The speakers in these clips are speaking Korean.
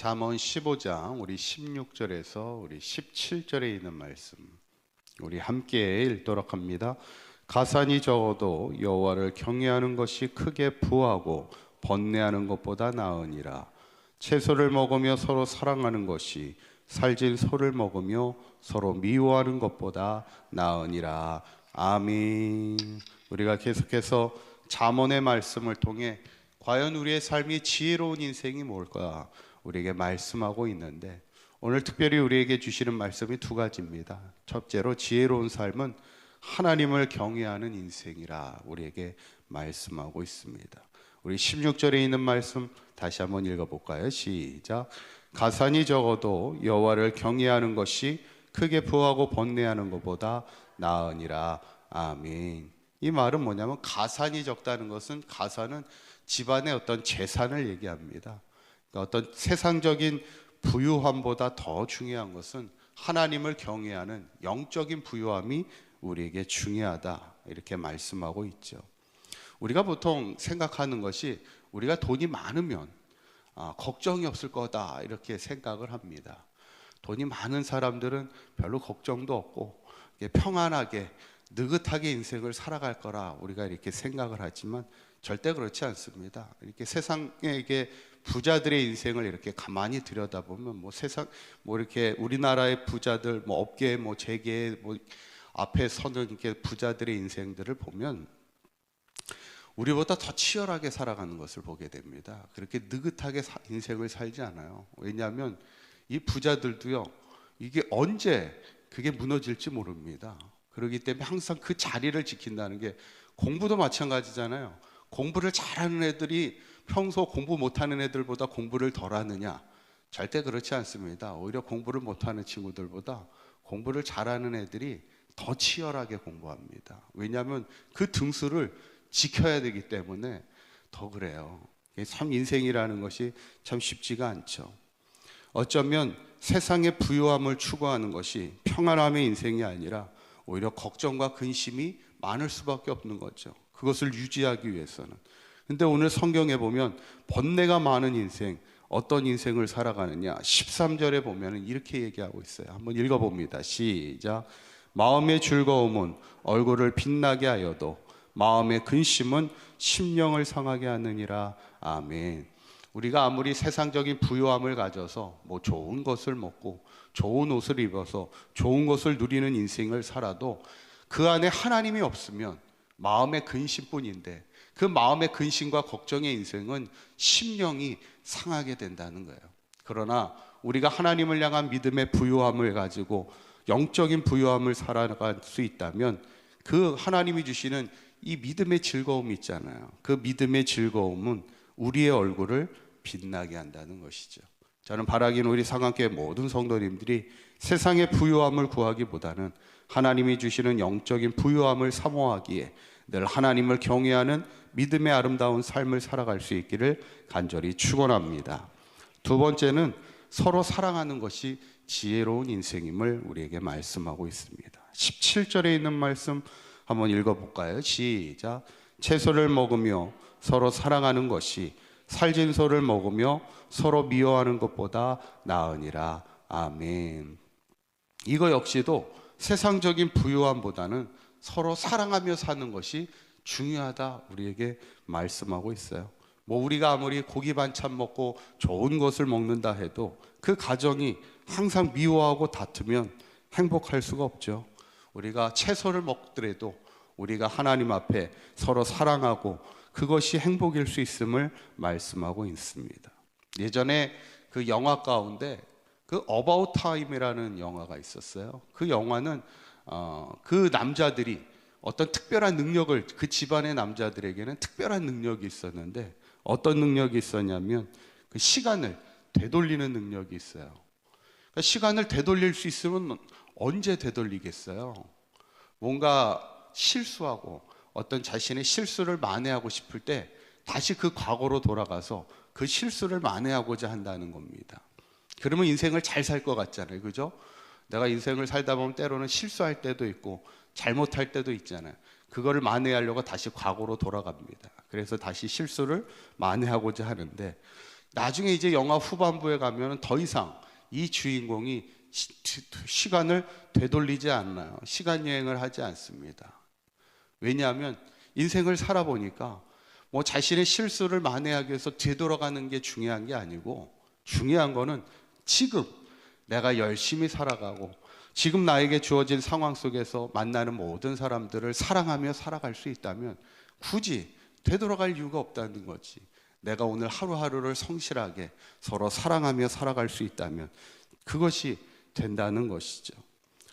잠언 15장 우리 16절에서 우리 17절에 있는 말씀 우리 함께 읽도록 합니다. 가산이 적어도 여호와를 경외하는 것이 크게 부하고 번뇌하는 것보다 나으니라. 채소를 먹으며 서로 사랑하는 것이 살진 소를 먹으며 서로 미워하는 것보다 나으니라. 아멘. 우리가 계속해서 잠언의 말씀을 통해 과연 우리의 삶이 지혜로운 인생이 뭘까 우리에게 말씀하고 있는데, 오늘 특별히 우리에게 주시는 말씀이 두 가지입니다. 첫째로 지혜로운 삶은 하나님을 경외하는 인생이라 우리에게 말씀하고 있습니다. 우리 16절에 있는 말씀 다시 한번 읽어볼까요? 시작. 가산이 적어도 여호와를 경외하는 것이 크게 부하고 번뇌하는 것보다 나으니라. 아멘. 이 말은 뭐냐면, 가산이 적다는 것은, 가산은 집안의 어떤 재산을 얘기합니다. 그러니까 어떤 세상적인 부유함보다 더 중요한 것은 하나님을 경외하는 영적인 부유함이 우리에게 중요하다, 이렇게 말씀하고 있죠. 우리가 보통 생각하는 것이 우리가 돈이 많으면 걱정이 없을 거다, 이렇게 생각을 합니다. 돈이 많은 사람들은 별로 걱정도 없고 평안하게 느긋하게 인생을 살아갈 거라 우리가 이렇게 생각을 하지만 절대 그렇지 않습니다. 이렇게 세상에 부자들의 인생을 이렇게 가만히 들여다보면 이렇게 우리나라의 부자들, 업계, 재계 앞에 서는 이렇게 부자들의 인생들을 보면 우리보다 더 치열하게 살아가는 것을 보게 됩니다. 그렇게 느긋하게 인생을 살지 않아요. 왜냐하면 이 부자들도요, 이게 언제 그게 무너질지 모릅니다. 그렇기 때문에 항상 그 자리를 지킨다는 게, 공부도 마찬가지잖아요. 공부를 잘하는 애들이 평소 공부 못하는 애들보다 공부를 덜 하느냐? 절대 그렇지 않습니다. 오히려 공부를 못하는 친구들보다 공부를 잘하는 애들이 더 치열하게 공부합니다. 왜냐하면 그 등수를 지켜야 되기 때문에 더 그래요. 참 인생이라는 것이 참 쉽지가 않죠. 어쩌면 세상의 부유함을 추구하는 것이 평안함의 인생이 아니라 오히려 걱정과 근심이 많을 수밖에 없는 거죠. 그것을 유지하기 위해서는. 근데 오늘 성경에 보면 번뇌가 많은 인생, 어떤 인생을 살아가느냐, 13절에 보면 이렇게 얘기하고 있어요. 한번 읽어봅니다. 시작. 마음의 즐거움은 얼굴을 빛나게 하여도 마음의 근심은 심령을 상하게 하느니라. 아멘. 우리가 아무리 세상적인 부유함을 가져서 좋은 것을 먹고 좋은 옷을 입어서 좋은 것을 누리는 인생을 살아도 그 안에 하나님이 없으면 마음의 근심뿐인데, 그 마음의 근심과 걱정의 인생은 심령이 상하게 된다는 거예요. 그러나 우리가 하나님을 향한 믿음의 부유함을 가지고 영적인 부유함을 살아갈 수 있다면, 그 하나님이 주시는 이 믿음의 즐거움이 있잖아요. 그 믿음의 즐거움은 우리의 얼굴을 빛나게 한다는 것이죠. 저는 바라기는 우리 상한교회 모든 성도님들이 세상의 부유함을 구하기보다는 하나님이 주시는 영적인 부유함을 사모하기에 늘 하나님을 경외하는 믿음의 아름다운 삶을 살아갈 수 있기를 간절히 축원합니다. 두 번째는 서로 사랑하는 것이 지혜로운 인생임을 우리에게 말씀하고 있습니다. 17절에 있는 말씀 한번 읽어볼까요? 시작. 채소를 먹으며 서로 사랑하는 것이 살진 소를 먹으며 서로 미워하는 것보다 나으니라. 아멘. 이거 역시도 세상적인 부유함보다는 서로 사랑하며 사는 것이 중요하다, 우리에게 말씀하고 있어요. 우리가 아무리 고기 반찬 먹고 좋은 것을 먹는다 해도 그 가정이 항상 미워하고 다투면 행복할 수가 없죠. 우리가 채소를 먹더라도 우리가 하나님 앞에 서로 사랑하고 그것이 행복일 수 있음을 말씀하고 있습니다. 예전에 그 영화 가운데 그 About Time이라는 영화가 있었어요. 그 영화는 그 남자들이 어떤 특별한 능력을, 그 집안의 남자들에게는 특별한 능력이 있었는데, 어떤 능력이 있었냐면 그 시간을 되돌리는 능력이 있어요. 그러니까 시간을 되돌릴 수 있으면 언제 되돌리겠어요? 뭔가 실수하고 어떤 자신의 실수를 만회하고 싶을 때 다시 그 과거로 돌아가서 그 실수를 만회하고자 한다는 겁니다. 그러면 인생을 잘 살 것 같잖아요, 그죠? 내가 인생을 살다 보면 때로는 실수할 때도 있고 잘못할 때도 있잖아요. 그거를 만회하려고 다시 과거로 돌아갑니다. 그래서 다시 실수를 만회하고자 하는데, 나중에 이제 영화 후반부에 가면 더 이상 이 주인공이 시간을 되돌리지 않나요? 시간 여행을 하지 않습니다. 왜냐하면 인생을 살아보니까 뭐 자신의 실수를 만회하기 위해서 되돌아가는 게 중요한 게 아니고, 중요한 거는 지금 내가 열심히 살아가고 지금 나에게 주어진 상황 속에서 만나는 모든 사람들을 사랑하며 살아갈 수 있다면 굳이 되돌아갈 이유가 없다는 거지. 내가 오늘 하루하루를 성실하게 서로 사랑하며 살아갈 수 있다면 그것이 된다는 것이죠.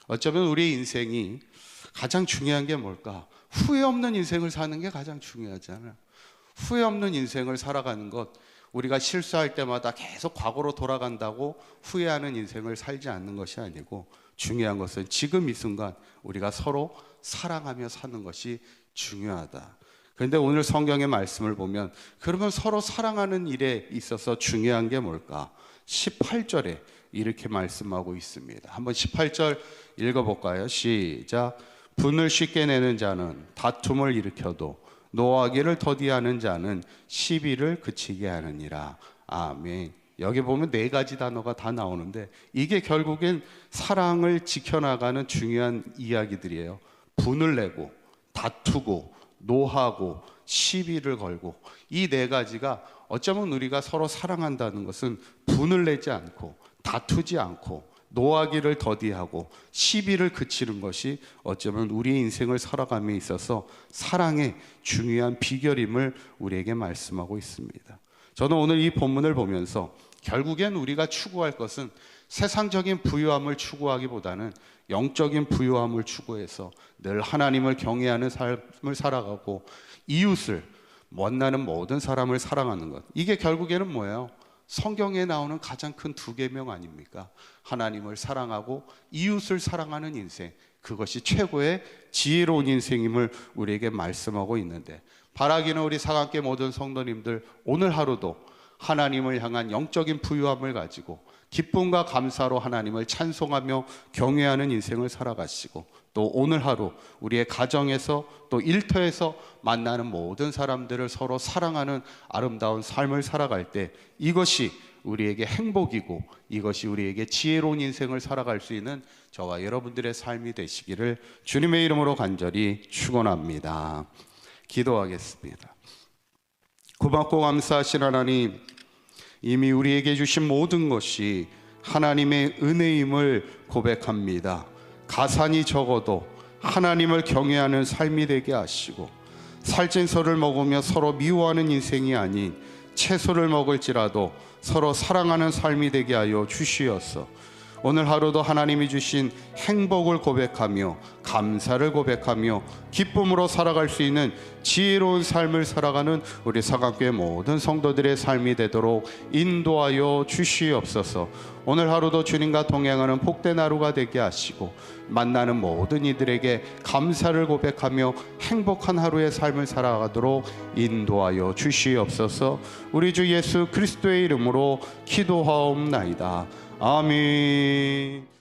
어쩌면 우리의 인생이 가장 중요한 게 뭘까? 후회 없는 인생을 사는 게 가장 중요하잖아요. 후회 없는 인생을 살아가는 것, 우리가 실수할 때마다 계속 과거로 돌아간다고 후회하는 인생을 살지 않는 것이 아니고, 중요한 것은 지금 이 순간 우리가 서로 사랑하며 사는 것이 중요하다. 그런데 오늘 성경의 말씀을 보면, 그러면 서로 사랑하는 일에 있어서 중요한 게 뭘까? 18절에 이렇게 말씀하고 있습니다. 한번 18절 읽어볼까요? 시작. 분을 쉽게 내는 자는 다툼을 일으켜도 노하기를 더디하는 자는 시비를 그치게 하느니라. 아멘. 여기 보면 4가지 단어가 다 나오는데 이게 결국엔 사랑을 지켜나가는 중요한 이야기들이에요. 분을 내고 다투고 노하고 시비를 걸고, 이 4가지가 어쩌면 우리가 서로 사랑한다는 것은 분을 내지 않고 다투지 않고 노하기를 더디하고 시비를 그치는 것이 어쩌면 우리의 인생을 살아감에 있어서 사랑의 중요한 비결임을 우리에게 말씀하고 있습니다. 저는 오늘 이 본문을 보면서 결국엔 우리가 추구할 것은 세상적인 부유함을 추구하기보다는 영적인 부유함을 추구해서 늘 하나님을 경외하는 삶을 살아가고 이웃을, 만나는 모든 사람을 사랑하는 것, 이게 결국에는 뭐예요? 성경에 나오는 가장 큰 2계명 아닙니까? 하나님을 사랑하고 이웃을 사랑하는 인생, 그것이 최고의 지혜로운 인생임을 우리에게 말씀하고 있는데, 바라기는 우리 사랑교회 모든 성도님들 오늘 하루도 하나님을 향한 영적인 부유함을 가지고 기쁨과 감사로 하나님을 찬송하며 경외하는 인생을 살아가시고, 또 오늘 하루 우리의 가정에서 또 일터에서 만나는 모든 사람들을 서로 사랑하는 아름다운 삶을 살아갈 때 이것이 우리에게 행복이고 이것이 우리에게 지혜로운 인생을 살아갈 수 있는 저와 여러분들의 삶이 되시기를 주님의 이름으로 간절히 축원합니다. 기도하겠습니다. 고맙고 감사하신 하나님, 이미 우리에게 주신 모든 것이 하나님의 은혜임을 고백합니다. 가산이 적어도 하나님을 경외하는 삶이 되게 하시고, 살찐살을 먹으며 서로 미워하는 인생이 아닌 채소를 먹을지라도 서로 사랑하는 삶이 되게 하여 주시옵소서. 오늘 하루도 하나님이 주신 행복을 고백하며 감사를 고백하며 기쁨으로 살아갈 수 있는 지혜로운 삶을 살아가는 우리 사각교회 모든 성도들의 삶이 되도록 인도하여 주시옵소서. 오늘 하루도 주님과 동행하는 복된 하루가 되게 하시고, 만나는 모든 이들에게 감사를 고백하며 행복한 하루의 삶을 살아가도록 인도하여 주시옵소서. 우리 주 예수 그리스도의 이름으로 기도하옵나이다. 아멘.